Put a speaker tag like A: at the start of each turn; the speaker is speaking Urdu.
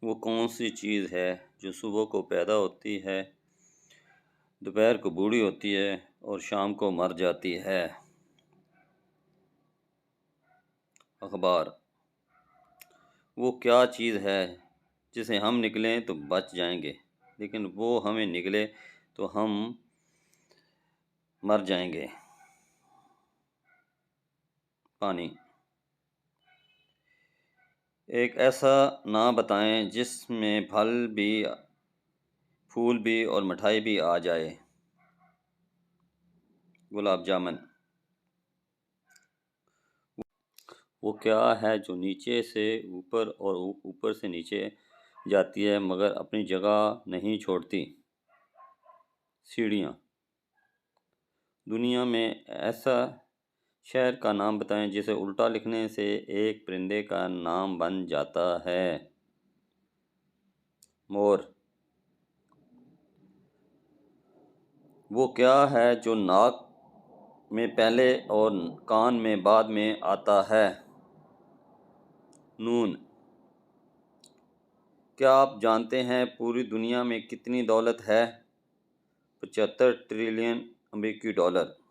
A: وہ کون سی چیز ہے جو صبح کو پیدا ہوتی ہے، دوپہر کو بوڑھی ہوتی ہے اور شام کو مر جاتی ہے؟ اخبار۔ وہ کیا چیز ہے جسے ہم نگلیں تو بچ جائیں گے، لیکن وہ ہمیں نگلے تو ہم مر جائیں گے؟ پانی۔ ایک ایسا نام بتائیں جس میں پھل بھی، پھول بھی اور مٹھائی بھی آ جائے۔ گلاب جامن۔ وہ کیا ہے جو نیچے سے اوپر اور اوپر سے نیچے جاتی ہے مگر اپنی جگہ نہیں چھوڑتی؟ سیڑھیاں۔ دنیا میں ایسا شہر کا نام بتائیں جسے الٹا لکھنے سے ایک پرندے کا نام بن جاتا ہے۔ مور۔ وہ کیا ہے جو ناک میں پہلے اور کان میں بعد میں آتا ہے؟ نون۔ کیا آپ جانتے ہیں پوری دنیا میں کتنی دولت ہے؟ 75 ٹریلین امریکی ڈالر۔